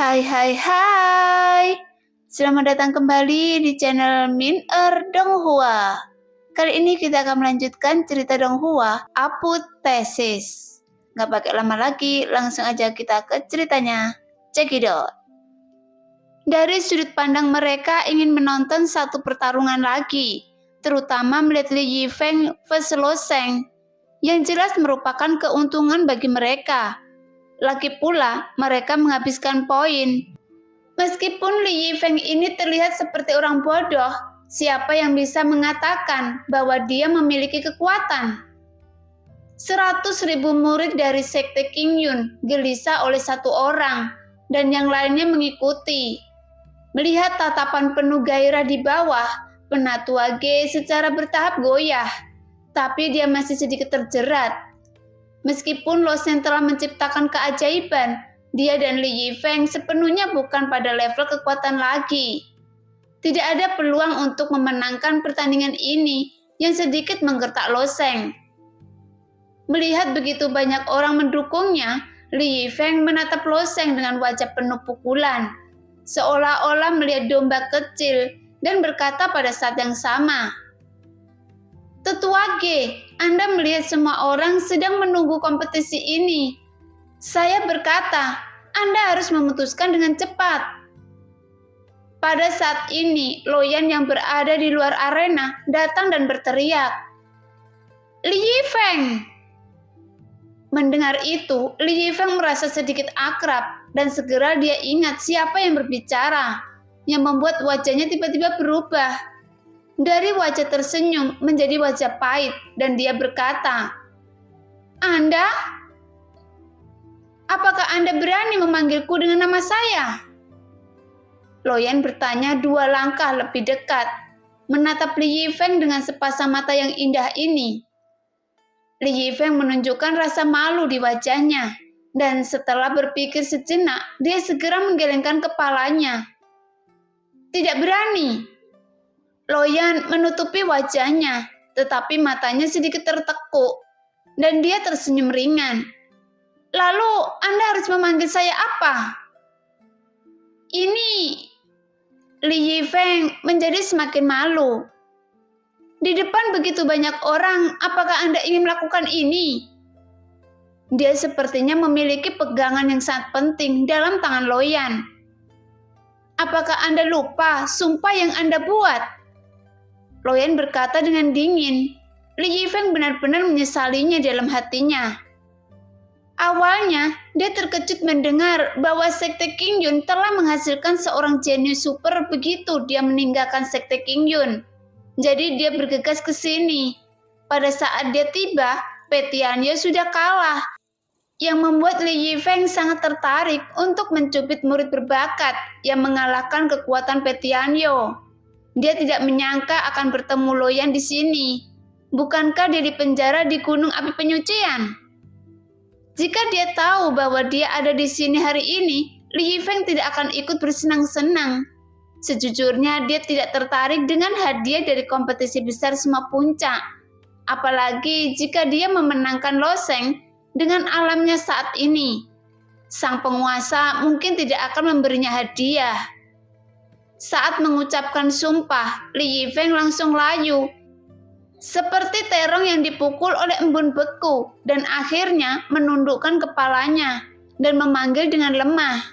Hai hai hai. Selamat datang kembali di channel Min Donghua. Kali ini kita akan melanjutkan cerita Donghua, Apotheosis. Gak pakai lama lagi, langsung aja kita ke ceritanya. Check it out. Dari sudut pandang mereka ingin menonton satu pertarungan lagi, terutama melihat Li Yifeng vs Lo Sheng, yang jelas merupakan keuntungan bagi mereka. Lagi pula, mereka menghabiskan poin. Meskipun Li Yifeng ini terlihat seperti orang bodoh, siapa yang bisa mengatakan bahwa dia memiliki kekuatan? 100.000 murid dari sekte Qingyun gelisah oleh satu orang, dan yang lainnya mengikuti. Melihat tatapan penuh gairah di bawah, Penatua Ge secara bertahap goyah, tapi dia masih sedikit terjerat. Meskipun Lo Sheng telah menciptakan keajaiban, dia dan Li Yifeng sepenuhnya bukan pada level kekuatan lagi. Tidak ada peluang untuk memenangkan pertandingan ini yang sedikit menggertak Lo Sheng. Melihat begitu banyak orang mendukungnya, Li Yifeng menatap Lo Sheng dengan wajah penuh pukulan, seolah-olah melihat domba kecil dan berkata pada saat yang sama, "Tetua Ge, Anda melihat semua orang sedang menunggu kompetisi ini. Saya berkata, Anda harus memutuskan dengan cepat." Pada saat ini, Loyan yang berada di luar arena datang dan berteriak, "Li Yifeng!" Mendengar itu, Li Yifeng merasa sedikit akrab dan segera dia ingat siapa yang berbicara, yang membuat wajahnya tiba-tiba berubah. Dari wajah tersenyum menjadi wajah pahit dan dia berkata, "Anda? Apakah Anda berani memanggilku dengan nama saya?" Loyan bertanya 2 langkah lebih dekat, menatap Li Yifeng dengan sepasang mata yang indah ini. Li Yifeng menunjukkan rasa malu di wajahnya, dan setelah berpikir sejenak, dia segera menggelengkan kepalanya. "Tidak berani." Loyan menutupi wajahnya, tetapi matanya sedikit tertekuk, dan dia tersenyum ringan. "Lalu Anda harus memanggil saya apa?" Ini Li Yifeng menjadi semakin malu. "Di depan begitu banyak orang, apakah Anda ingin melakukan ini?" Dia sepertinya memiliki pegangan yang sangat penting dalam tangan Loyan. "Apakah Anda lupa sumpah yang Anda buat?" Loyan berkata dengan dingin. Li Yifeng benar-benar menyesalinya dalam hatinya. Awalnya, dia terkejut mendengar bahwa sekte Qingyun telah menghasilkan seorang jenius super begitu dia meninggalkan sekte Qingyun. Jadi dia bergegas ke sini. Pada saat dia tiba, Petianyo sudah kalah, yang membuat Li Yifeng sangat tertarik untuk mencubit murid berbakat yang mengalahkan kekuatan Petianyo. Dia tidak menyangka akan bertemu Loyan di sini. Bukankah dia dipenjara di Gunung Api Penyucian? Jika dia tahu bahwa dia ada di sini hari ini, Li Yifeng tidak akan ikut bersenang-senang. Sejujurnya dia tidak tertarik dengan hadiah dari kompetisi besar semua puncak. Apalagi jika dia memenangkan Lo Sheng dengan alamnya saat ini. Sang penguasa mungkin tidak akan memberinya hadiah. Saat mengucapkan sumpah, Li Yifeng langsung layu, seperti terong yang dipukul oleh embun beku, dan akhirnya menundukkan kepalanya dan memanggil dengan lemah,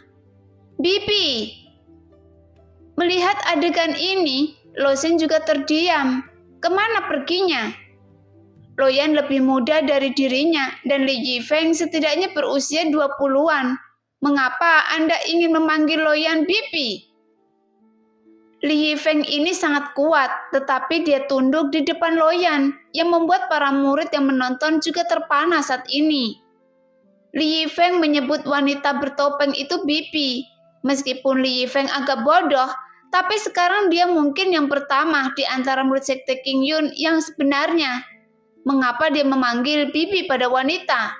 "Bibi!" Melihat adegan ini, Lo Sheng juga terdiam. Kemana perginya? Loyan lebih muda dari dirinya, dan Li Yifeng setidaknya berusia 20-an. Mengapa Anda ingin memanggil Loyan Bibi? Li Yifeng ini sangat kuat, tetapi dia tunduk di depan Loyan, yang membuat para murid yang menonton juga terpana saat ini. Li Yifeng menyebut wanita bertopeng itu Bibi. Meskipun Li Yifeng agak bodoh, tapi sekarang dia mungkin yang pertama di antara murid sekte Qingyun yang sebenarnya. Mengapa dia memanggil Bibi pada wanita?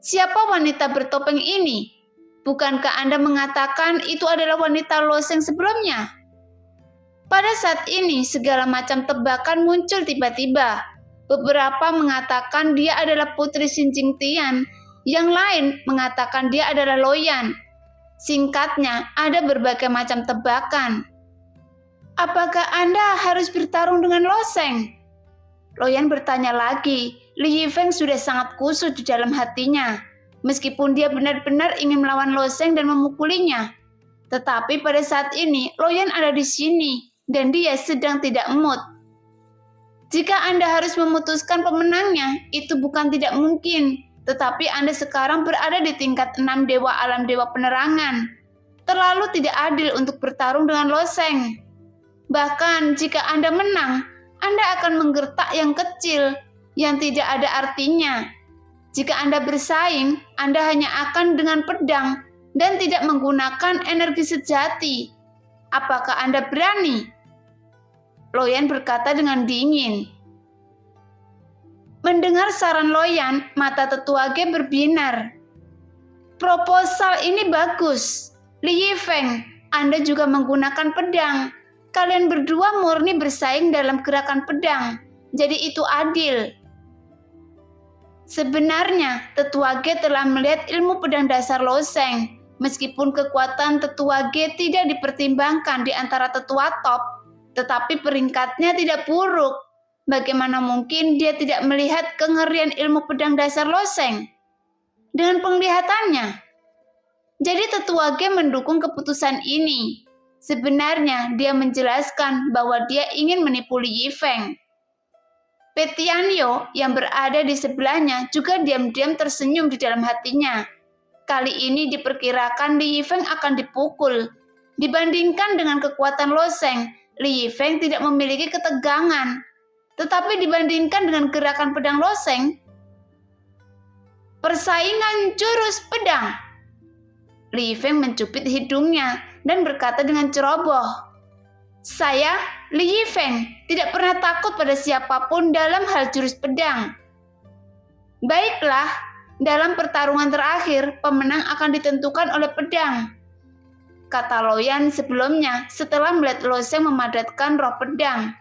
Siapa wanita bertopeng ini? Bukankah Anda mengatakan itu adalah wanita Lo Sheng sebelumnya? Pada saat ini, segala macam tebakan muncul tiba-tiba. Beberapa mengatakan dia adalah putri Xin Jingtian, yang lain mengatakan dia adalah Loyan. Singkatnya, ada berbagai macam tebakan. Apakah Anda harus bertarung dengan Lo Sheng? Lo Yan bertanya lagi. Li Yifeng sudah sangat kusut di dalam hatinya. Meskipun dia benar-benar ingin melawan Lo Sheng dan memukulinya. Tetapi pada saat ini, Lo Yan ada di sini dan dia sedang tidak mood. Jika Anda harus memutuskan pemenangnya, itu bukan tidak mungkin. Tetapi Anda sekarang berada di tingkat 6 dewa alam dewa penerangan. Terlalu tidak adil untuk bertarung dengan Lo Sheng. Bahkan jika Anda menang, Anda akan menggertak yang kecil, yang tidak ada artinya. Jika Anda bersaing, Anda hanya akan dengan pedang dan tidak menggunakan energi sejati. Apakah Anda berani? Lo Yan berkata dengan dingin. Mendengar saran Lo Yan, mata tetua Ge berbinar. Proposal ini bagus. Li Yifeng, Anda juga menggunakan pedang. Kalian berdua murni bersaing dalam gerakan pedang. Jadi itu adil. Sebenarnya, tetua Ge telah melihat ilmu pedang dasar Lo Sheng. Meskipun kekuatan tetua Ge tidak dipertimbangkan di antara tetua top, tetapi peringkatnya tidak buruk. Bagaimana mungkin dia tidak melihat kengerian ilmu pedang dasar Lo Sheng? Dengan penglihatannya. Jadi tetua Ge mendukung keputusan ini. Sebenarnya dia menjelaskan bahwa dia ingin menipu Li Yifeng. Pe Tianyo yang berada di sebelahnya juga diam-diam tersenyum di dalam hatinya. Kali ini diperkirakan Li Yifeng akan dipukul. Dibandingkan dengan kekuatan Lo Sheng, Li Yifeng tidak memiliki ketegangan. Tetapi dibandingkan dengan gerakan pedang Lo Sheng, persaingan jurus pedang. Li Yifeng mencubit hidungnya dan berkata dengan ceroboh, "Saya, Li Yifeng, tidak pernah takut pada siapapun dalam hal jurus pedang." Baiklah, dalam pertarungan terakhir, pemenang akan ditentukan oleh pedang, kata Lo Yan sebelumnya setelah melihat Lo Sheng memadatkan roh pedang.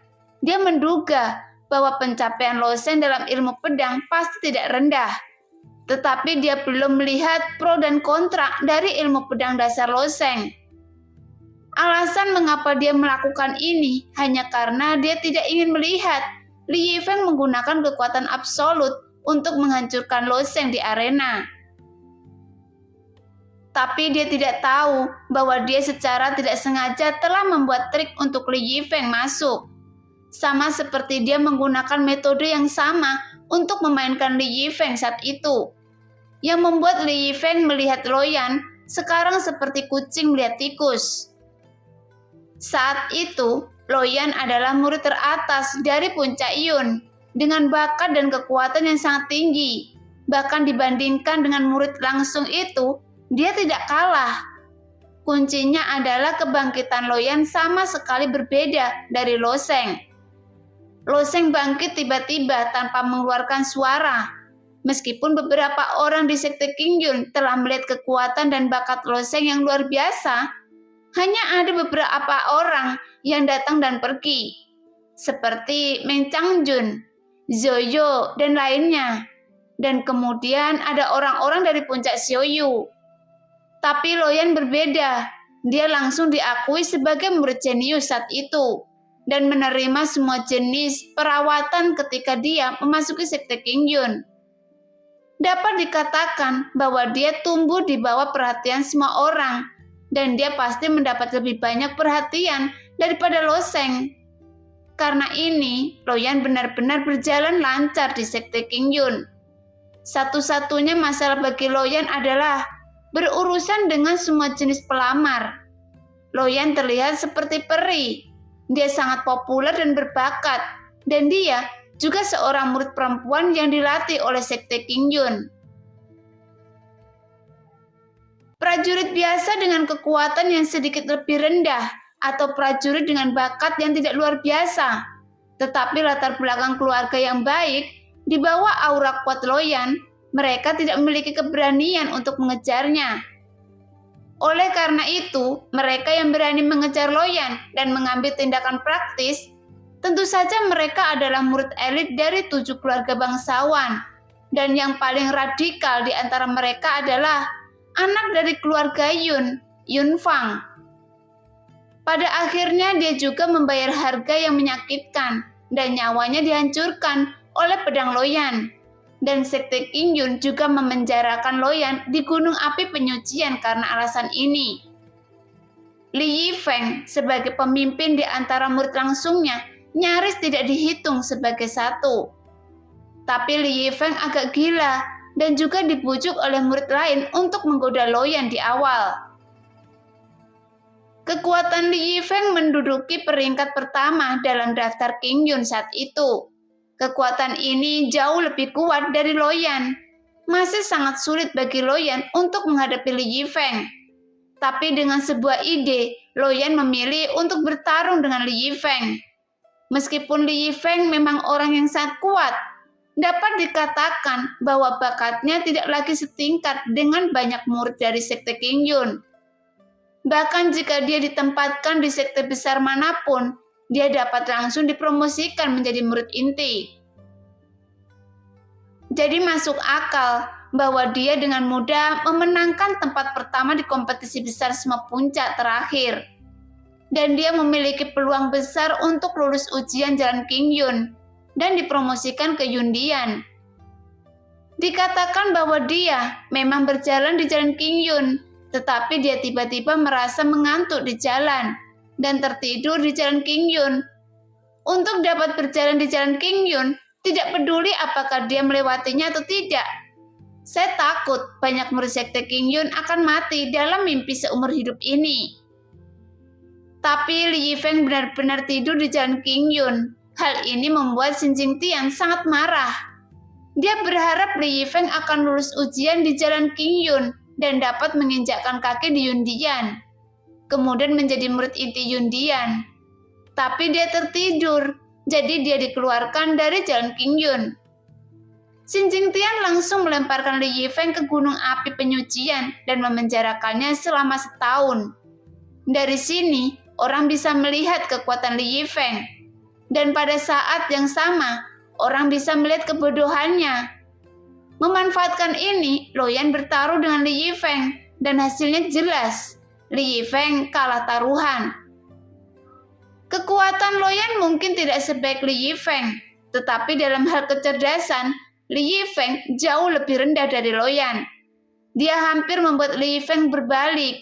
Dia menduga bahwa pencapaian Lo Sheng dalam ilmu pedang pasti tidak rendah. Tetapi dia belum melihat pro dan kontra dari ilmu pedang dasar Lo Sheng. Alasan mengapa dia melakukan ini hanya karena dia tidak ingin melihat Li Yifeng menggunakan kekuatan absolut untuk menghancurkan Lo Sheng di arena. Tapi dia tidak tahu bahwa dia secara tidak sengaja telah membuat trik untuk Li Yifeng masuk. Sama seperti dia menggunakan metode yang sama untuk memainkan Li Yifeng saat itu. Yang membuat Li Yifeng melihat Lo Yan sekarang seperti kucing melihat tikus. Saat itu, Lo Yan adalah murid teratas dari Puncak Yun dengan bakat dan kekuatan yang sangat tinggi. Bahkan dibandingkan dengan murid langsung itu, dia tidak kalah. Kuncinya adalah kebangkitan Lo Yan sama sekali berbeda dari Lo Sheng. Lo Sheng bangkit tiba-tiba tanpa mengeluarkan suara. Meskipun beberapa orang di Sekte Qingyun telah melihat kekuatan dan bakat Lo Sheng yang luar biasa, hanya ada beberapa orang yang datang dan pergi, seperti Meng Changjun, Zoyo, dan lainnya. Dan kemudian ada orang-orang dari Puncak Xiaoyu. Tapi Lo Yan berbeda, dia langsung diakui sebagai murid jenius saat itu, dan menerima semua jenis perawatan ketika dia memasuki Sekte Qingyun. Dapat dikatakan bahwa dia tumbuh di bawah perhatian semua orang, dan dia pasti mendapat lebih banyak perhatian daripada Lo Sheng. Karena ini, Lo Yan benar-benar berjalan lancar di Sekte Qingyun. Satu-satunya masalah bagi Lo Yan adalah berurusan dengan semua jenis pelamar. Lo Yan terlihat seperti peri. Dia sangat populer dan berbakat, dan dia juga seorang murid perempuan yang dilatih oleh Sekte Qingyun. Prajurit biasa dengan kekuatan yang sedikit lebih rendah, atau prajurit dengan bakat yang tidak luar biasa, tetapi latar belakang keluarga yang baik, di bawah aura kuat Lo Yan, mereka tidak memiliki keberanian untuk mengejarnya. Oleh karena itu, mereka yang berani mengejar Lo Yan dan mengambil tindakan praktis, tentu saja mereka adalah murid elit dari 7 keluarga bangsawan, dan yang paling radikal di antara mereka adalah anak dari keluarga Yun Yun Fang. Pada akhirnya dia juga membayar harga yang menyakitkan dan nyawanya dihancurkan oleh pedang Loyan. Dan Sekte Qingyun juga memenjarakan Loyan di gunung api penyucian karena alasan ini. Li Yifeng sebagai pemimpin di antara murid langsungnya nyaris tidak dihitung sebagai satu. Tapi Li Yifeng agak gila dan juga dibujuk oleh murid lain untuk menggoda Loyan di awal. Kekuatan Li Yifeng menduduki peringkat pertama dalam daftar Qingyun saat itu. Kekuatan ini jauh lebih kuat dari Loyan. Masih sangat sulit bagi Loyan untuk menghadapi Li Yifeng. Tapi dengan sebuah ide, Loyan memilih untuk bertarung dengan Li Yifeng. Meskipun Li Yifeng memang orang yang sangat kuat, dapat dikatakan bahwa bakatnya tidak lagi setingkat dengan banyak murid dari Sekte Qingyun. Bahkan jika dia ditempatkan di sekte besar manapun, dia dapat langsung dipromosikan menjadi murid inti. Jadi masuk akal bahwa dia dengan mudah memenangkan tempat pertama di kompetisi besar semua puncak terakhir. Dan dia memiliki peluang besar untuk lulus ujian jalan Qingyun dan dipromosikan ke Yundian. Dikatakan bahwa dia memang berjalan di jalan Qingyun, tetapi dia tiba-tiba merasa mengantuk di jalan dan tertidur di jalan Qingyun. Untuk dapat berjalan di jalan Qingyun, tidak peduli apakah dia melewatinya atau tidak. Saya takut banyak murid sekte Qingyun akan mati dalam mimpi seumur hidup ini. Tapi Li Yifeng benar-benar tidur di jalan Qingyun. Hal ini membuat Xin Jingtian sangat marah. Dia berharap Li Yifeng akan lulus ujian di jalan Qingyun dan dapat menginjakkan kaki di Yundian, kemudian menjadi murid inti Yundian. Tapi dia tertidur, jadi dia dikeluarkan dari jalan Qingyun. Xin Jingtian langsung melemparkan Li Yifeng ke gunung api penyucian dan memenjarakannya selama setahun. Dari sini, orang bisa melihat kekuatan Li Yifeng. Dan pada saat yang sama, orang bisa melihat kebodohannya. Memanfaatkan ini, Loyan bertaruh dengan Li Yifeng dan hasilnya jelas. Li Yifeng kalah taruhan. Kekuatan Loyan mungkin tidak sebaik Li Yifeng, tetapi dalam hal kecerdasan, Li Yifeng jauh lebih rendah dari Loyan. Dia hampir membuat Li Yifeng berbalik.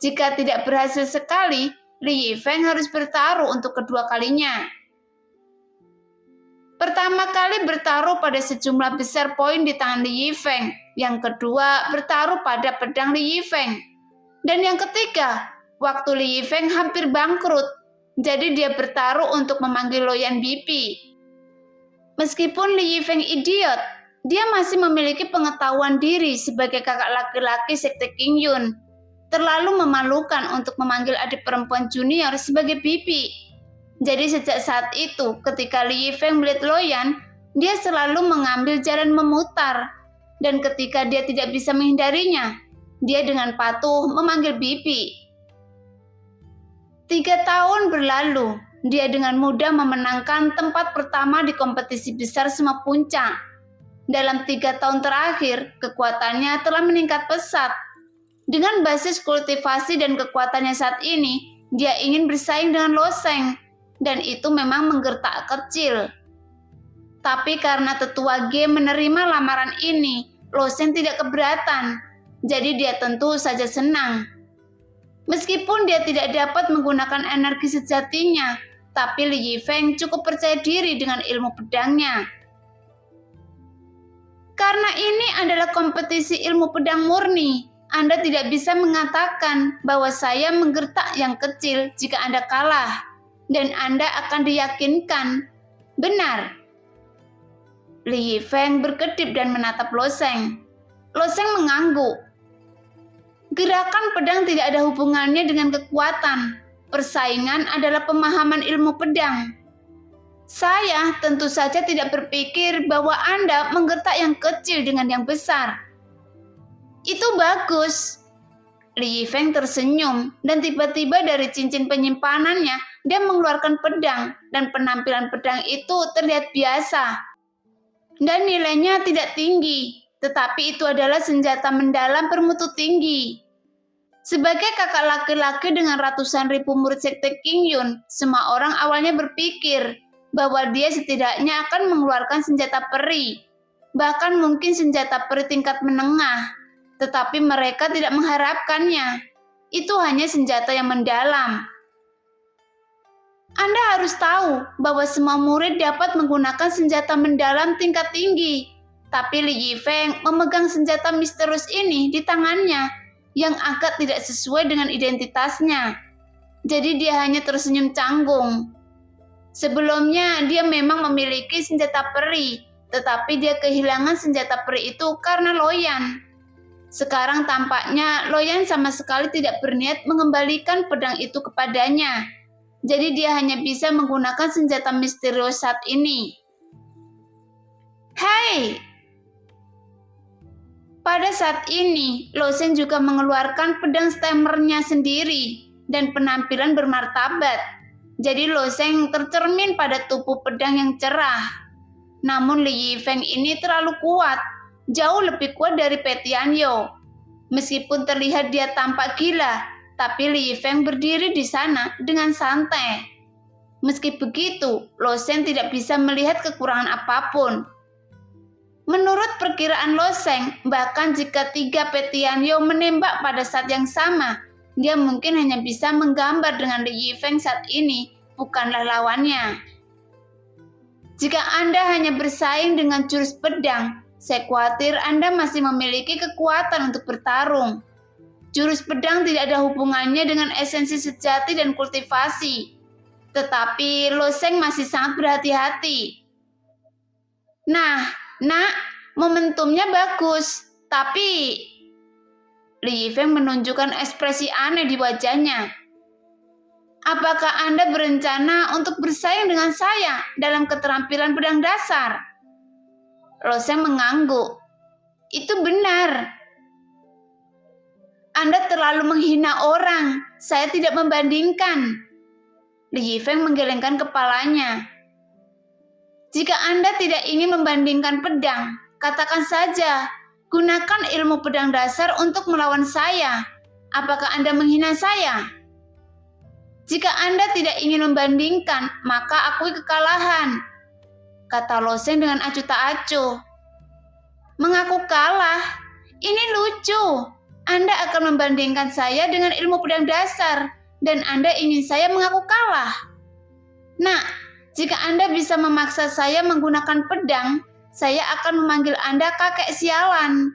Jika tidak berhasil sekali, Li Yifeng harus bertaruh untuk kedua kalinya. Pertama kali bertaruh pada sejumlah besar poin di tangan Li Yifeng. Yang kedua bertaruh pada pedang Li Yifeng. Dan yang ketiga, waktu Li Yifeng hampir bangkrut. Jadi dia bertaruh untuk memanggil Loyan Bibi. Meskipun Li Yifeng idiot, dia masih memiliki pengetahuan diri sebagai kakak laki-laki sekte Qingyun. Terlalu memalukan untuk memanggil adik perempuan junior sebagai Bibi. Jadi sejak saat itu, ketika Li Yifeng melihat Loyan, dia selalu mengambil jalan memutar. Dan ketika dia tidak bisa menghindarinya, dia dengan patuh memanggil Bibi. 3 tahun berlalu, dia dengan mudah memenangkan tempat pertama di kompetisi besar semua puncak. Dalam 3 tahun terakhir, kekuatannya telah meningkat pesat. Dengan basis kultivasi dan kekuatannya saat ini, dia ingin bersaing dengan Lo Sheng. Dan itu memang menggertak kecil. Tapi karena tetua Ge menerima lamaran ini, Lo Sheng tidak keberatan. Jadi dia tentu saja senang. Meskipun dia tidak dapat menggunakan energi sejatinya, tapi Li Yifeng cukup percaya diri dengan ilmu pedangnya. Karena ini adalah kompetisi ilmu pedang murni, Anda tidak bisa mengatakan bahwa saya menggertak yang kecil jika Anda kalah. Dan Anda akan diyakinkan. Benar. Li Yifeng berkedip dan menatap Lo Sheng. Lo Sheng mengangguk. Gerakan pedang tidak ada hubungannya dengan kekuatan. Persaingan adalah pemahaman ilmu pedang. Saya tentu saja tidak berpikir bahwa Anda menggertak yang kecil dengan yang besar. Itu bagus. Li Yifeng tersenyum dan tiba-tiba dari cincin penyimpanannya dia mengeluarkan pedang dan penampilan pedang itu terlihat biasa. Dan nilainya tidak tinggi, tetapi itu adalah senjata mendalam bermutu tinggi. Sebagai kakak laki-laki dengan ratusan ribu murid sekte Qingyun, semua orang awalnya berpikir bahwa dia setidaknya akan mengeluarkan senjata peri, bahkan mungkin senjata peri tingkat menengah. Tetapi mereka tidak mengharapkannya. Itu hanya senjata yang mendalam. Anda harus tahu bahwa semua murid dapat menggunakan senjata mendalam tingkat tinggi. Tapi Li Yifeng memegang senjata misterius ini di tangannya yang agak tidak sesuai dengan identitasnya. Jadi dia hanya tersenyum canggung. Sebelumnya dia memang memiliki senjata peri, tetapi dia kehilangan senjata peri itu karena Loyan. Sekarang tampaknya Loyan sama sekali tidak berniat mengembalikan pedang itu kepadanya. Jadi dia hanya bisa menggunakan senjata misterius saat ini. Hai! Pada saat ini, Lo Sheng juga mengeluarkan pedang stammernya sendiri dan penampilan bermartabat. Jadi Lo Sheng tercermin pada tubuh pedang yang cerah. Namun Li Yifeng ini terlalu kuat. Jauh lebih kuat dari Pe Tianyu. Meskipun terlihat dia tampak gila, tapi Li Yifeng berdiri di sana dengan santai. Meski begitu, Lo Sheng tidak bisa melihat kekurangan apapun. Menurut perkiraan Lo Sheng, bahkan jika 3 Pe Tianyu menembak pada saat yang sama, dia mungkin hanya bisa menggambar dengan Li Yifeng saat ini, bukanlah lawannya. Jika Anda hanya bersaing dengan jurus pedang, saya khawatir Anda masih memiliki kekuatan untuk bertarung. Jurus pedang tidak ada hubungannya dengan esensi sejati dan kultivasi. Tetapi Lo Sheng masih sangat berhati-hati. Nah, Nak, momentumnya bagus. Tapi Li Yifeng menunjukkan ekspresi aneh di wajahnya. Apakah Anda berencana untuk bersaing dengan saya dalam keterampilan pedang dasar? Lo Sheng mengangguk. Itu benar. Anda terlalu menghina orang. Saya tidak membandingkan. Li Yifeng menggelengkan kepalanya. Jika Anda tidak ingin membandingkan pedang, katakan saja, gunakan ilmu pedang dasar untuk melawan saya. Apakah Anda menghina saya? Jika Anda tidak ingin membandingkan, maka akui kekalahan, kata Lo Sheng dengan acuh tak acuh. Mengaku kalah? Ini lucu. Anda akan membandingkan saya dengan ilmu pedang dasar, dan Anda ingin saya mengaku kalah. Nah, jika Anda bisa memaksa saya menggunakan pedang, saya akan memanggil Anda kakek sialan.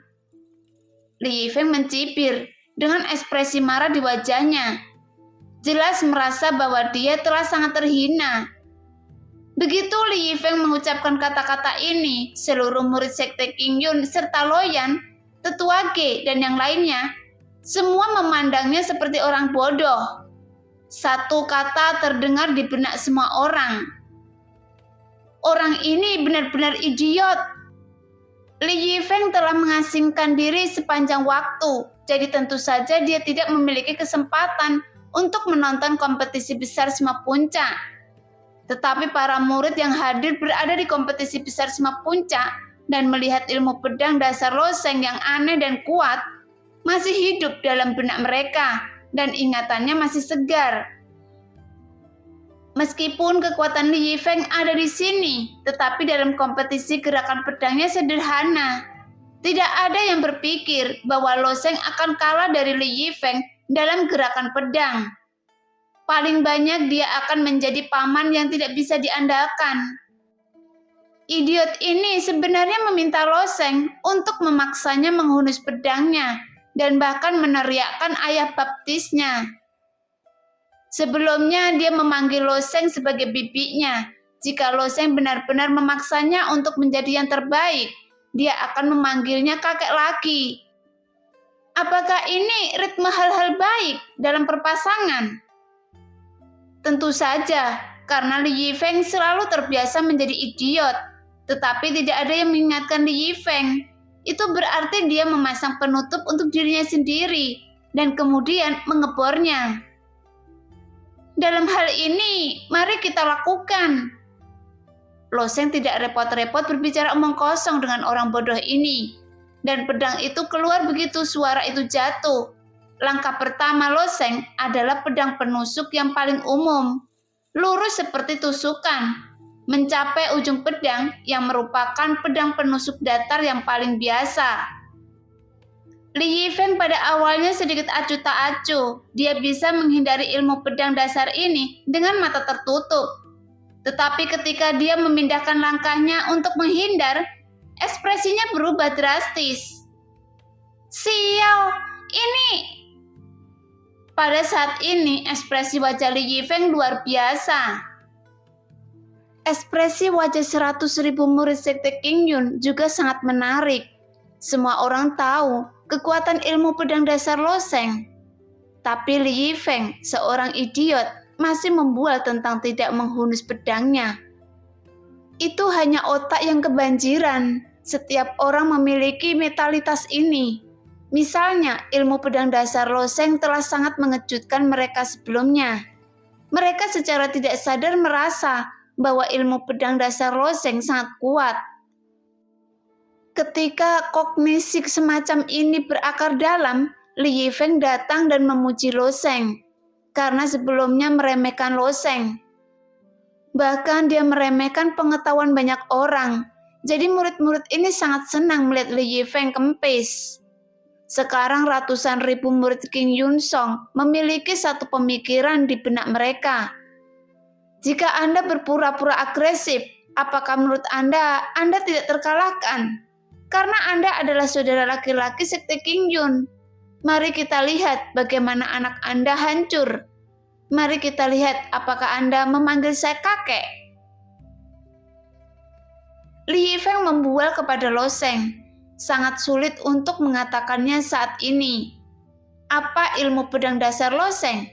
Li Yifeng mencibir dengan ekspresi marah di wajahnya. Jelas merasa bahwa dia telah sangat terhina. Begitu Li Yifeng mengucapkan kata-kata ini, seluruh murid sekte Qingyun serta Loyan, tetua Ge dan yang lainnya, semua memandangnya seperti orang bodoh. Satu kata terdengar di benak semua orang. Orang ini benar-benar idiot. Li Yifeng telah mengasingkan diri sepanjang waktu, jadi tentu saja dia tidak memiliki kesempatan untuk menonton kompetisi besar Sema Puncak. Tetapi para murid yang hadir berada di kompetisi besar Sema Puncak dan melihat ilmu pedang dasar Lo Sheng yang aneh dan kuat masih hidup dalam benak mereka dan ingatannya masih segar. Meskipun kekuatan Li Yifeng ada di sini, tetapi dalam kompetisi gerakan pedangnya sederhana. Tidak ada yang berpikir bahwa Lo Sheng akan kalah dari Li Yifeng dalam gerakan pedang. Paling banyak dia akan menjadi paman yang tidak bisa diandalkan. Idiot ini sebenarnya meminta Lo Sheng untuk memaksanya menghunus pedangnya dan bahkan meneriakkan ayah baptisnya. Sebelumnya dia memanggil Lo Sheng sebagai bibinya. Jika Lo Sheng benar-benar memaksanya untuk menjadi yang terbaik, dia akan memanggilnya kakek laki. Apakah ini ritme hal-hal baik dalam perpasangan? Tentu saja, karena Li Yifeng selalu terbiasa menjadi idiot, tetapi tidak ada yang mengingatkan Li Yifeng. Itu berarti dia memasang penutup untuk dirinya sendiri dan kemudian mengebornya. Dalam hal ini, mari kita lakukan. Lo Sheng tidak repot-repot berbicara omong kosong dengan orang bodoh ini, dan pedang itu keluar begitu suara itu jatuh. Langkah pertama Lo Sheng adalah pedang penusuk yang paling umum, lurus seperti tusukan, mencapai ujung pedang yang merupakan pedang penusuk datar yang paling biasa. Li Yifeng pada awalnya sedikit acuh tak acuh. Dia bisa menghindari ilmu pedang dasar ini dengan mata tertutup. Tetapi ketika dia memindahkan langkahnya untuk menghindar, ekspresinya berubah drastis. Xiao, ini! Pada saat ini, ekspresi wajah Li Yifeng luar biasa. Ekspresi wajah 100.000 murid sekte Qingyun juga sangat menarik. Semua orang tahu kekuatan ilmu pedang dasar Lo Sheng. Tapi Li Yifeng, seorang idiot, masih membual tentang tidak menghunus pedangnya. Itu hanya otak yang kebanjiran. Setiap orang memiliki mentalitas ini. Misalnya, ilmu pedang dasar Lo Sheng telah sangat mengejutkan mereka sebelumnya. Mereka secara tidak sadar merasa bahwa ilmu pedang dasar Lo Sheng sangat kuat. Ketika kognisi semacam ini berakar dalam, Li Yifeng datang dan memuji Lo Sheng karena sebelumnya meremehkan Lo Sheng. Bahkan dia meremehkan pengetahuan banyak orang. Jadi murid-murid ini sangat senang melihat Li Yifeng kempis. Sekarang ratusan ribu murid Qingyun Song memiliki satu pemikiran di benak mereka. Jika Anda berpura-pura agresif, apakah menurut Anda tidak terkalahkan? Karena Anda adalah saudara laki-laki sekte Qingyun. Mari kita lihat bagaimana anak Anda hancur. Mari kita lihat apakah Anda memanggil saya kakek. Li Yifeng membual kepada Lo Sheng. Sangat sulit untuk mengatakannya saat ini. Apa ilmu pedang dasar Lo Sheng?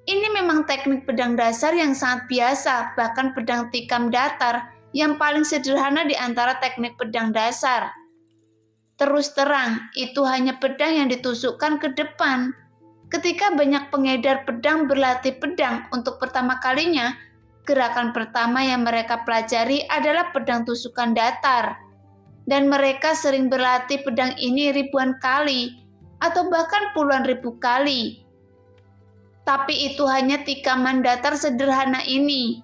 Ini memang teknik pedang dasar yang sangat biasa, bahkan pedang tikam datar yang paling sederhana di antara teknik pedang dasar. Terus terang, itu hanya pedang yang ditusukkan ke depan. Ketika banyak pengedar pedang berlatih pedang untuk pertama kalinya, gerakan pertama yang mereka pelajari adalah pedang tusukan datar. Dan mereka sering berlatih pedang ini ribuan kali, atau bahkan puluhan ribu kali. Tapi itu hanya tikaman datar sederhana ini.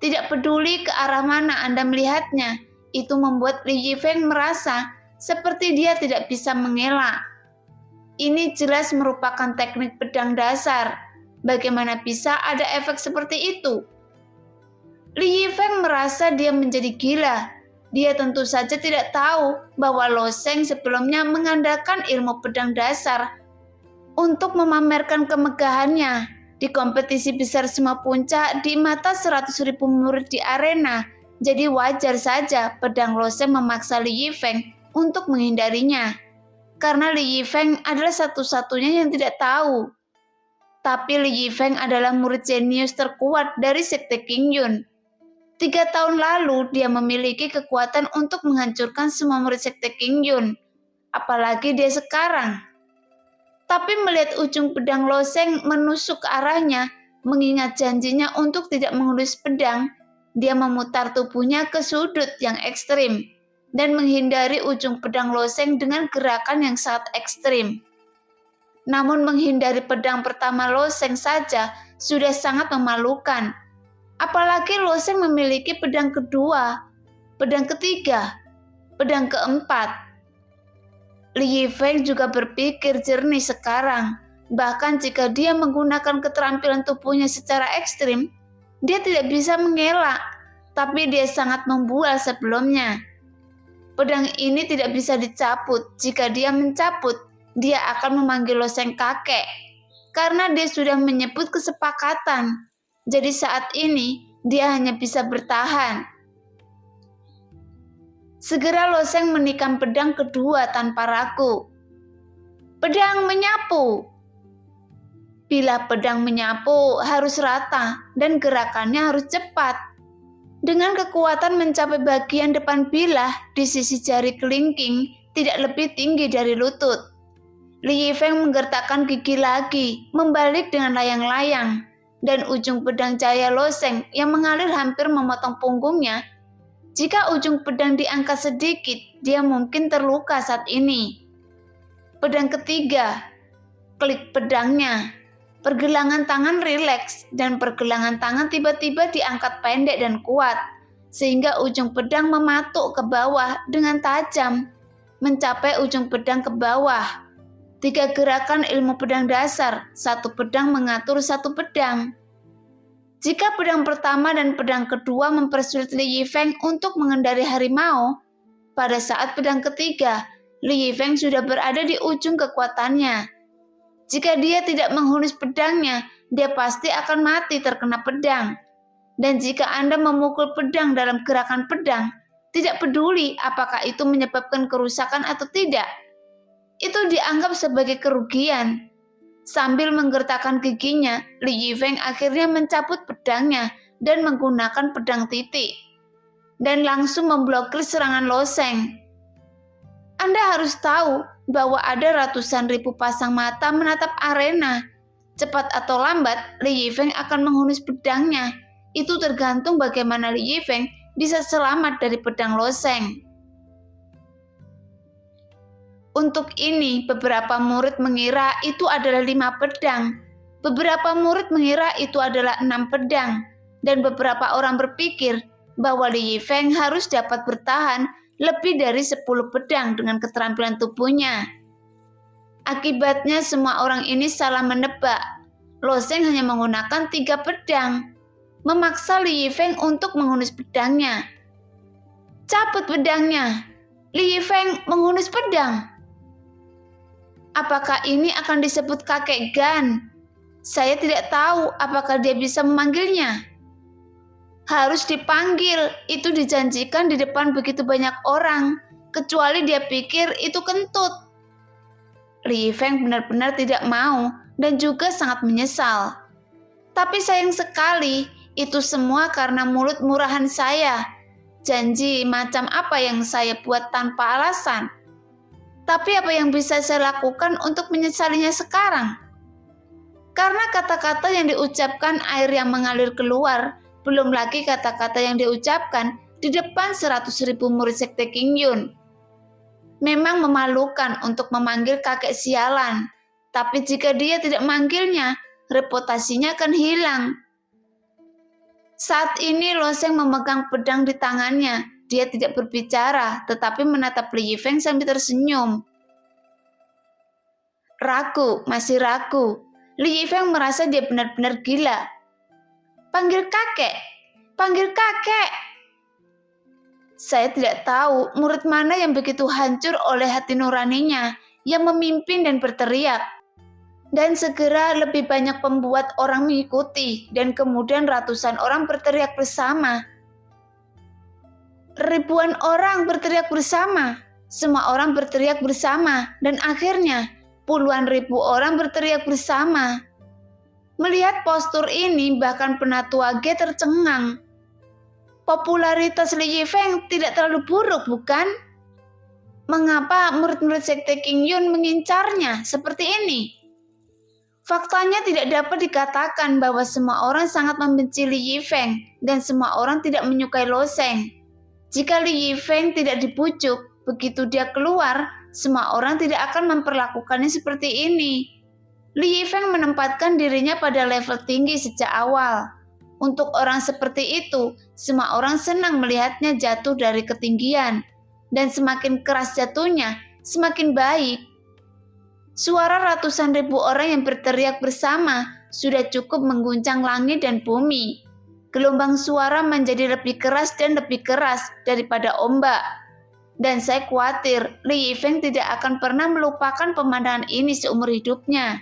Tidak peduli ke arah mana Anda melihatnya, itu membuat Li Yifeng merasa seperti dia tidak bisa mengelak. Ini jelas merupakan teknik pedang dasar. Bagaimana bisa ada efek seperti itu? Li Yifeng merasa dia menjadi gila. Dia tentu saja tidak tahu bahwa Lo Sheng sebelumnya mengandalkan ilmu pedang dasar untuk memamerkan kemegahannya di kompetisi besar semua puncak di mata 100.000 murid di arena. Jadi wajar saja pedang Lo Sheng memaksa Li Yifeng untuk menghindarinya. Karena Li Yifeng adalah satu-satunya yang tidak tahu. Tapi Li Yifeng adalah murid jenius terkuat dari sekte Qingyun. 3 tahun lalu dia memiliki kekuatan untuk menghancurkan semua murid sekte Qingyun. Apalagi dia sekarang. Tapi melihat ujung pedang Lo Sheng menusuk ke arahnya, mengingat janjinya untuk tidak menghunus pedang, dia memutar tubuhnya ke sudut yang ekstrim dan menghindari ujung pedang Lo Sheng dengan gerakan yang sangat ekstrim. Namun menghindari pedang pertama Lo Sheng saja sudah sangat memalukan. Apalagi Lo Sheng memiliki pedang kedua, pedang ketiga, pedang keempat. Li Yifeng juga berpikir jernih sekarang. Bahkan jika dia menggunakan keterampilan tubuhnya secara ekstrim, dia tidak bisa mengelak, tapi dia sangat membual sebelumnya. Pedang ini tidak bisa dicabut. Jika dia mencabut, dia akan memanggil Lo Sheng kakek. Karena dia sudah menyebut kesepakatan. Jadi saat ini, dia hanya bisa bertahan. Segera Lo Sheng menikam pedang kedua tanpa ragu. Pedang menyapu. Bila pedang menyapu harus rata dan gerakannya harus cepat. Dengan kekuatan mencapai bagian depan bilah di sisi jari kelingking tidak lebih tinggi dari lutut. Li Yifeng menggertakkan gigi lagi, membalik dengan layang-layang, dan ujung pedang cahaya Lo Sheng yang mengalir hampir memotong punggungnya. Jika ujung pedang diangkat sedikit, dia mungkin terluka saat ini. Pedang ketiga, Klik pedangnya. Pergelangan tangan rileks dan pergelangan tangan tiba-tiba diangkat pendek dan kuat, sehingga ujung pedang mematuk ke bawah dengan tajam, mencapai ujung pedang ke bawah. 3 gerakan ilmu pedang dasar, 1 pedang mengatur 1 pedang. Jika pedang pertama dan pedang kedua mempersulit Li Yifeng untuk mengendari harimau, pada saat pedang ketiga, Li Yifeng sudah berada di ujung kekuatannya. Jika dia tidak menghunus pedangnya, dia pasti akan mati terkena pedang. Dan jika Anda memukul pedang dalam gerakan pedang, tidak peduli apakah itu menyebabkan kerusakan atau tidak, itu dianggap sebagai kerugian. Sambil menggertakkan giginya, Li Yifeng akhirnya mencabut pedangnya dan menggunakan pedang titik, dan langsung memblokir serangan Lo Sheng. Anda harus tahu bahwa ada ratusan ribu pasang mata menatap arena. Cepat atau lambat, Li Yifeng akan menghunus pedangnya. Itu tergantung bagaimana Li Yifeng bisa selamat dari pedang Lo Sheng. Untuk ini, beberapa murid mengira itu adalah 5 pedang. Beberapa murid mengira itu adalah 6 pedang. Dan beberapa orang berpikir bahwa Li Yifeng harus dapat bertahan lebih dari 10 pedang dengan keterampilan tubuhnya. Akibatnya semua orang ini salah menebak. Lo Sheng hanya menggunakan 3 pedang, memaksa Li Yifeng untuk menghunus pedangnya. Cabut pedangnya. Li Yifeng menghunus pedang. Apakah ini akan disebut kakek Gan? Saya tidak tahu apakah dia bisa memanggilnya. Harus dipanggil, itu dijanjikan di depan begitu banyak orang, kecuali dia pikir itu kentut. Li Yifeng benar-benar tidak mau dan juga sangat menyesal. Tapi sayang sekali, itu semua karena mulut murahan saya. Janji macam apa yang saya buat tanpa alasan. Tapi apa yang bisa saya lakukan untuk menyesalinya sekarang? Karena kata-kata yang diucapkan air yang mengalir keluar, belum lagi kata-kata yang diucapkan di depan 100.000 murid sekte Qingyun. Memang memalukan untuk memanggil kakek sialan, tapi jika dia tidak manggilnya, reputasinya akan hilang. Saat ini Lo Sheng memegang pedang di tangannya. Dia tidak berbicara, tetapi menatap Li Yifeng sambil tersenyum. Ragu, masih ragu. Li Yifeng merasa dia benar-benar gila. Panggil kakek, panggil kakek. Saya tidak tahu murid mana yang begitu hancur oleh hati nuraninya, yang memimpin dan berteriak. Dan segera lebih banyak pembuat orang mengikuti, dan kemudian ratusan orang berteriak bersama. Ribuan orang berteriak bersama, semua orang berteriak bersama, dan akhirnya puluhan ribu orang berteriak bersama. Melihat postur ini, bahkan penatua Ge tercengang. Popularitas Li Yifeng tidak terlalu buruk, bukan? Mengapa murid-murid sekte Qingyun mengincarnya seperti ini? Faktanya tidak dapat dikatakan bahwa semua orang sangat membenci Li Yifeng, dan semua orang tidak menyukai Lo Sheng. Jika Li Yifeng tidak dibujuk, begitu dia keluar, semua orang tidak akan memperlakukannya seperti ini. Li Yifeng menempatkan dirinya pada level tinggi sejak awal. Untuk orang seperti itu, semua orang senang melihatnya jatuh dari ketinggian. Dan semakin keras jatuhnya, semakin baik. Suara ratusan ribu orang yang berteriak bersama sudah cukup mengguncang langit dan bumi. Gelombang suara menjadi lebih keras dan lebih keras daripada ombak. Dan saya khawatir Li Yifeng tidak akan pernah melupakan pemandangan ini seumur hidupnya.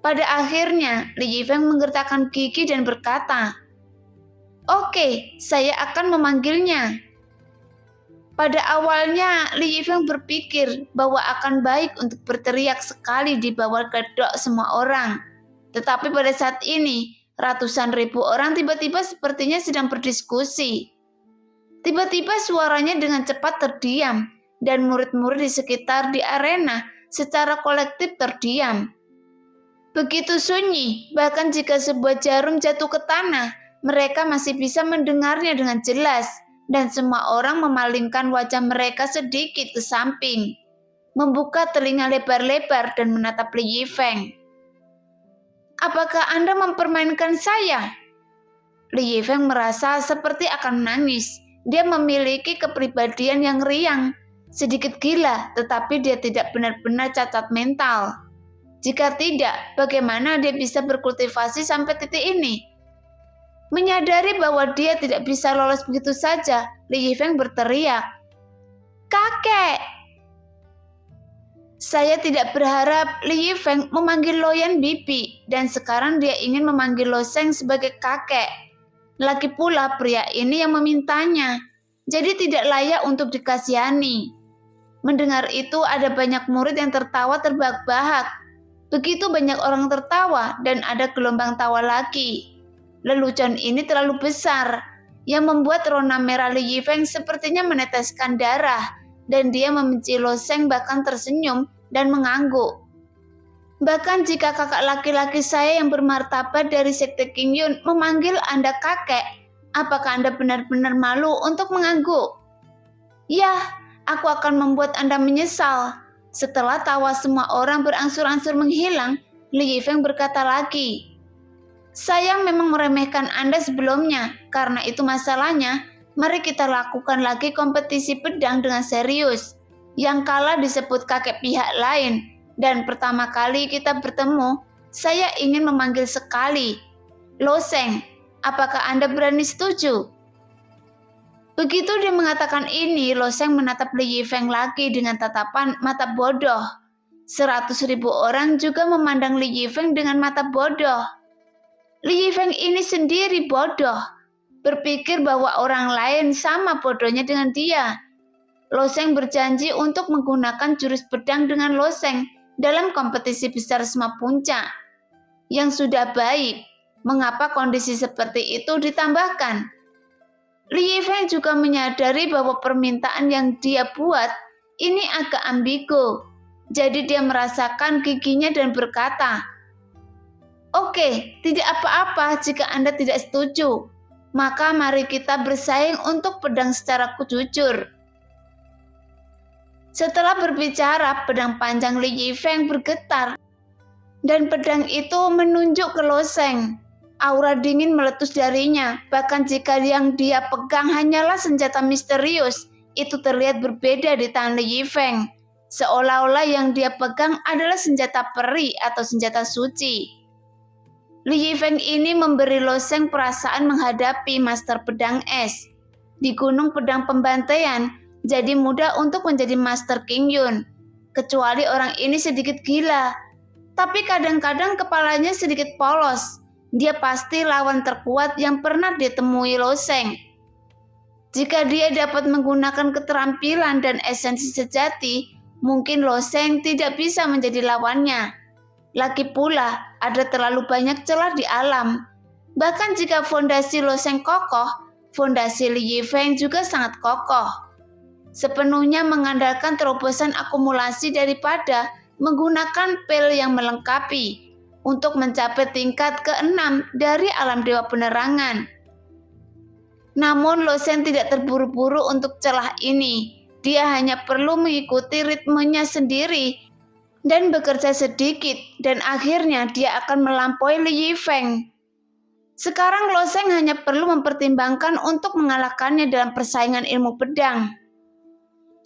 Pada akhirnya, Li Yifeng menggertakkan gigi dan berkata, "Oke, saya akan memanggilnya." Pada awalnya, Li Yifeng berpikir bahwa akan baik untuk berteriak sekali di bawah kedok semua orang. Tetapi pada saat ini, ratusan ribu orang tiba-tiba sepertinya sedang berdiskusi. Tiba-tiba suaranya dengan cepat terdiam, dan murid-murid di sekitar di arena secara kolektif terdiam. Begitu sunyi, bahkan jika sebuah jarum jatuh ke tanah, mereka masih bisa mendengarnya dengan jelas, dan semua orang memalingkan wajah mereka sedikit ke samping. membuka telinga lebar-lebar dan menatap Li Yifeng. Apakah Anda mempermainkan saya? Li Yifeng merasa seperti akan menangis. Dia memiliki kepribadian yang riang, sedikit gila, tetapi dia tidak benar-benar cacat mental. Jika tidak, bagaimana dia bisa berkultivasi sampai titik ini? Menyadari bahwa dia tidak bisa lolos begitu saja, Li Yifeng berteriak, "Kakek!" Saya tidak berharap Li Yifeng memanggil Lo Yan bibi, dan sekarang dia ingin memanggil Lo Sheng sebagai kakek. Lagi pula pria ini yang memintanya, jadi tidak layak untuk dikasihani. Mendengar itu ada banyak murid yang tertawa terbahak-bahak. Begitu banyak orang tertawa dan ada gelombang tawa lagi. Lelucon ini terlalu besar, yang membuat rona merah Li Yifeng sepertinya meneteskan darah, dan dia membenci Lo Sheng bahkan tersenyum dan mengangguk. Bahkan jika kakak laki-laki saya yang bermartabat dari sekte King Yun memanggil Anda kakek, apakah Anda benar-benar malu untuk mengangguk? Ya, aku akan membuat Anda menyesal. Setelah tawa semua orang berangsur-angsur menghilang, Li Yifeng berkata lagi, "Saya memang meremehkan Anda sebelumnya, karena itu masalahnya, mari kita lakukan lagi kompetisi pedang dengan serius. Yang kalah disebut kakek pihak lain. Dan pertama kali kita bertemu, saya ingin memanggil sekali, Lo Sheng, apakah Anda berani setuju?" Begitu dia mengatakan ini, Lo Sheng menatap Li Yifeng lagi dengan tatapan mata bodoh. 100.000 orang juga memandang Li Yifeng dengan mata bodoh. Li Yifeng ini sendiri bodoh, berpikir bahwa orang lain sama bodohnya dengan dia. Lo Sheng berjanji untuk menggunakan jurus pedang dengan Lo Sheng dalam kompetisi besar semua puncak. Yang sudah baik, mengapa kondisi seperti itu ditambahkan? Li Yifeng juga menyadari bahwa permintaan yang dia buat ini agak ambigu. Jadi dia merasakan giginya dan berkata, "Oke, tidak apa-apa jika Anda tidak setuju. Maka mari kita bersaing untuk pedang secara jujur." Setelah berbicara, pedang panjang Li Yifeng bergetar, dan pedang itu menunjuk ke Lo Sheng. Aura dingin meletus darinya, bahkan jika yang dia pegang hanyalah senjata misterius, itu terlihat berbeda di tangan Li Yifeng, seolah-olah yang dia pegang adalah senjata peri atau senjata suci. Li Yifeng ini memberi Lo Sheng perasaan menghadapi master pedang es. Di gunung pedang pembantaian, jadi mudah untuk menjadi Master King Yun. Kecuali orang ini sedikit gila, tapi kadang-kadang kepalanya sedikit polos. Dia pasti lawan terkuat yang pernah ditemui Lo Sheng. Jika dia dapat menggunakan keterampilan dan esensi sejati, mungkin Lo Sheng tidak bisa menjadi lawannya. Lagi pula, ada terlalu banyak celah di alam. Bahkan jika fondasi Lo Sheng kokoh, fondasi Li Yifeng juga sangat kokoh. Sepenuhnya mengandalkan terobosan akumulasi daripada menggunakan pel yang melengkapi untuk mencapai tingkat ke-6 dari alam dewa penerangan. Namun Lo Sheng tidak terburu-buru untuk celah ini. Dia hanya perlu mengikuti ritmenya sendiri dan bekerja sedikit, dan akhirnya dia akan melampaui Li Yifeng. Sekarang Lo Sheng hanya perlu mempertimbangkan untuk mengalahkannya dalam persaingan ilmu pedang.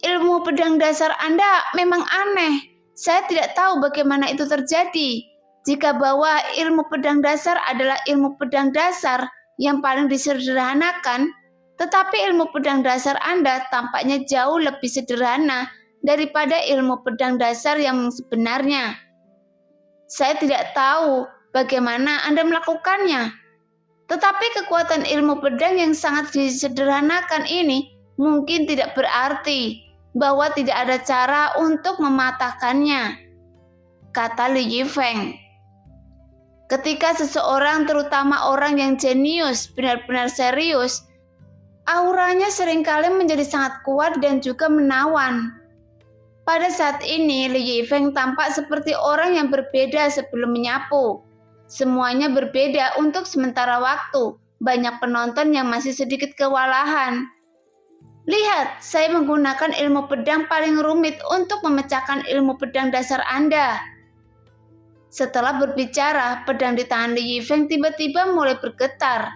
"Ilmu pedang dasar Anda memang aneh. Saya tidak tahu bagaimana itu terjadi. Jika bahwa ilmu pedang dasar adalah ilmu pedang dasar yang paling disederhanakan, tetapi ilmu pedang dasar Anda tampaknya jauh lebih sederhana daripada ilmu pedang dasar yang sebenarnya. Saya tidak tahu bagaimana Anda melakukannya. Tetapi kekuatan ilmu pedang yang sangat disederhanakan ini mungkin tidak berarti bahwa tidak ada cara untuk mematahkannya," kata Li Yifeng. Ketika seseorang, terutama orang yang jenius, benar-benar serius, auranya seringkali menjadi sangat kuat dan juga menawan. Pada saat ini, Li Yifeng tampak seperti orang yang berbeda sebelum menyapu. Semuanya berbeda untuk sementara waktu. Banyak penonton yang masih sedikit kewalahan. Lihat, saya menggunakan ilmu pedang paling rumit untuk memecahkan ilmu pedang dasar Anda. Setelah berbicara, pedang di tangan Li Yifeng tiba-tiba mulai bergetar.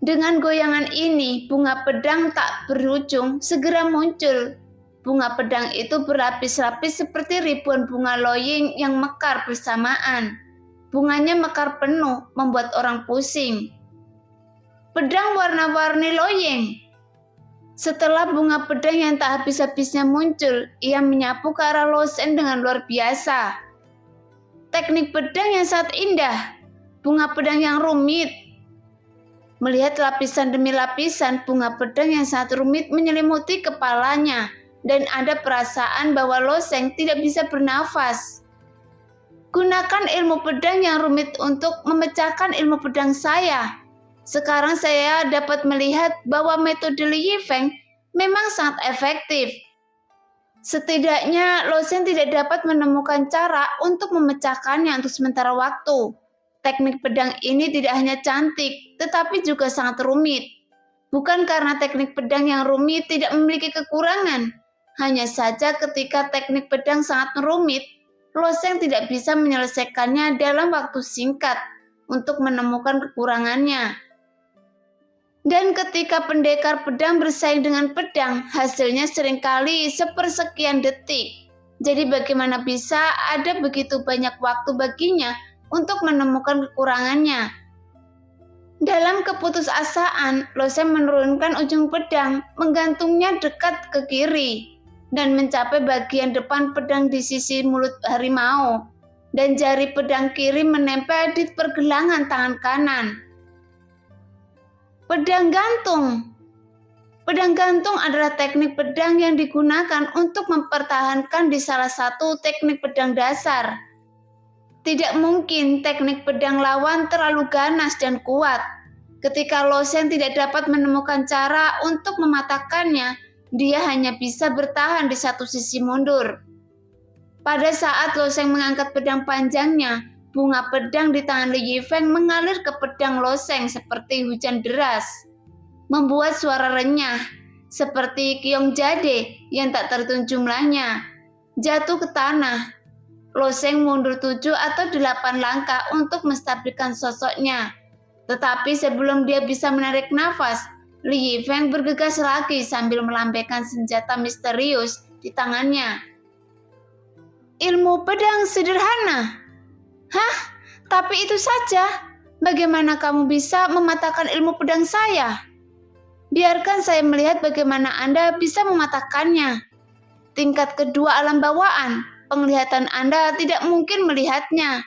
Dengan goyangan ini, bunga pedang tak berujung segera muncul. Bunga pedang itu berlapis-lapis seperti ribuan bunga loying yang mekar bersamaan. Bunganya mekar penuh, membuat orang pusing. Pedang warna-warni loying. Setelah bunga pedang yang tak habis-habisnya muncul, ia menyapu ke arah Lo Shen dengan luar biasa. Teknik pedang yang sangat indah, bunga pedang yang rumit. Melihat lapisan demi lapisan bunga pedang yang sangat rumit menyelimuti kepalanya, dan ada perasaan bahwa Lo Shen tidak bisa bernafas. Gunakan ilmu pedang yang rumit untuk memecahkan ilmu pedang saya. Sekarang saya dapat melihat bahwa metode Li Yifeng memang sangat efektif. Setidaknya Lo Shen tidak dapat menemukan cara untuk memecahkannya untuk sementara waktu. Teknik pedang ini tidak hanya cantik, tetapi juga sangat rumit. Bukan karena teknik pedang yang rumit tidak memiliki kekurangan. Hanya saja ketika teknik pedang sangat rumit, Lo Shen tidak bisa menyelesaikannya dalam waktu singkat untuk menemukan kekurangannya. Dan ketika pendekar pedang bersaing dengan pedang, hasilnya seringkali sepersekian detik. Jadi bagaimana bisa ada begitu banyak waktu baginya untuk menemukan kekurangannya? Dalam keputusasaan, Lo Shen menurunkan ujung pedang, menggantungnya dekat ke kiri, dan mencapai bagian depan pedang di sisi mulut harimau, dan jari pedang kiri menempel di pergelangan tangan kanan. Pedang gantung. Pedang gantung adalah teknik pedang yang digunakan untuk mempertahankan di salah satu teknik pedang dasar. Tidak mungkin teknik pedang lawan terlalu ganas dan kuat. Ketika Lo Shen tidak dapat menemukan cara untuk mematahkannya, dia hanya bisa bertahan di satu sisi mundur. Pada saat Lo Shen mengangkat pedang panjangnya, bunga pedang di tangan Li Yifeng mengalir ke pedang Lo Shen seperti hujan deras, membuat suara renyah, seperti Kyong Jade yang tak terhitung jumlahnya, jatuh ke tanah. Lo Shen mundur 7 atau 8 langkah untuk menstabilkan sosoknya. Tetapi sebelum dia bisa menarik nafas, Li Yifeng bergegas lagi sambil melambaikan senjata misterius di tangannya. Ilmu pedang sederhana. Hah? Tapi itu saja. Bagaimana kamu bisa mematahkan ilmu pedang saya? Biarkan saya melihat bagaimana Anda bisa mematahkannya. Tingkat kedua alam bawaan, penglihatan Anda tidak mungkin melihatnya.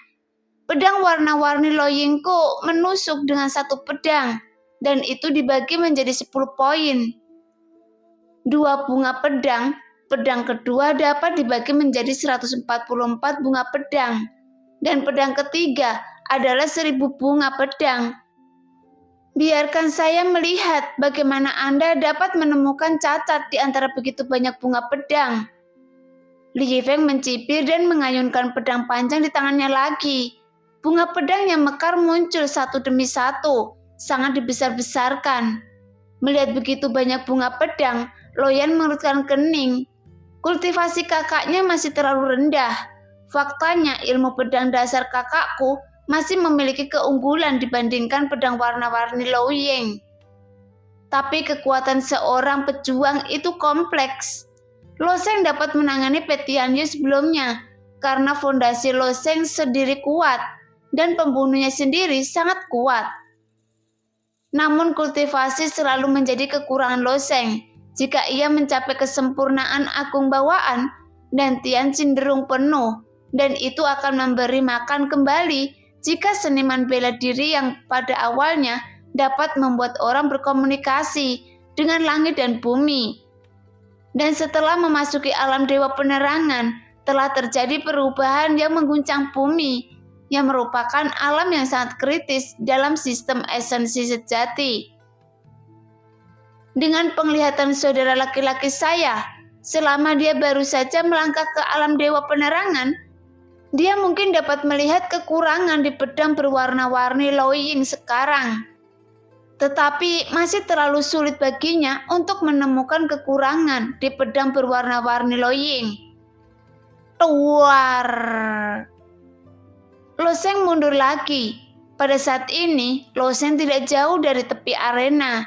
Pedang warna-warni loyingku menusuk dengan satu pedang, dan itu dibagi menjadi 10 poin. 2 bunga pedang, pedang kedua dapat dibagi menjadi 144 bunga pedang. Dan pedang ketiga adalah 1000 bunga pedang. Biarkan saya melihat bagaimana Anda dapat menemukan cacat di antara begitu banyak bunga pedang. Li Yifeng mencibir dan mengayunkan pedang panjang di tangannya lagi. Bunga pedang yang mekar muncul satu demi satu, sangat dibesar-besarkan. Melihat begitu banyak bunga pedang, Lo Yan mengerutkan kening. Kultivasi kakaknya masih terlalu rendah. Faktanya, ilmu pedang dasar kakakku masih memiliki keunggulan dibandingkan pedang warna-warni Lo Ying. Tapi kekuatan seorang pejuang itu kompleks. Lo Shen dapat menangani Pei Tianyu sebelumnya karena fondasi Lo Shen sendiri kuat dan pembunuhnya sendiri sangat kuat. Namun kultivasi selalu menjadi kekurangan Lo Shen. Jika ia mencapai kesempurnaan agung bawaan dan Tian cenderung penuh, dan itu akan memberi makan kembali jika seniman bela diri yang pada awalnya dapat membuat orang berkomunikasi dengan langit dan bumi. Dan setelah memasuki alam dewa penerangan, telah terjadi perubahan yang mengguncang bumi, yang merupakan alam yang sangat kritis dalam sistem esensi sejati. Dengan penglihatan saudara laki-laki saya, selama dia baru saja melangkah ke alam dewa penerangan, dia mungkin dapat melihat kekurangan di pedang berwarna-warni Lo Ying sekarang. Tetapi masih terlalu sulit baginya untuk menemukan kekurangan di pedang berwarna-warni Lo Ying. Luar. Lo Sheng mundur lagi. Pada saat ini, Lo Sheng tidak jauh dari tepi arena.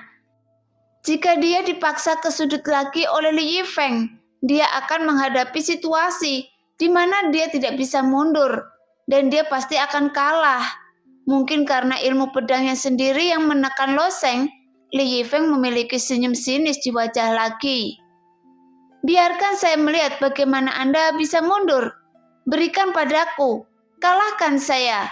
Jika dia dipaksa ke sudut lagi oleh Li Yifeng, dia akan menghadapi situasi di mana dia tidak bisa mundur, dan dia pasti akan kalah. Mungkin karena ilmu pedangnya sendiri yang menekan Lo Sheng, Li Yifeng memiliki senyum sinis di wajah lagi. Biarkan saya melihat bagaimana Anda bisa mundur. Berikan padaku, kalahkan saya.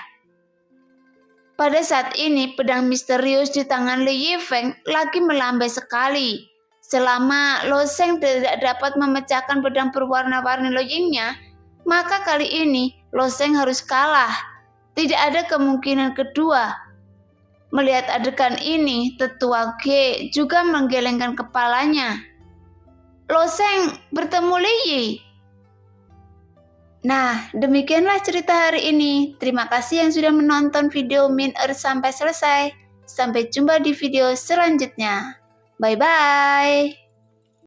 Pada saat ini, pedang misterius di tangan Li Yifeng lagi melambai sekali. Selama Lo Sheng tidak dapat memecahkan pedang berwarna-warni Lo Yingnya, maka kali ini Lo Sheng harus kalah. Tidak ada kemungkinan kedua. Melihat adegan ini, tetua Ge juga menggelengkan kepalanya. Lo Sheng bertemu Li Yi. Nah, demikianlah cerita hari ini. Terima kasih yang sudah menonton video Min Earth sampai selesai. Sampai jumpa di video selanjutnya. Bye-bye.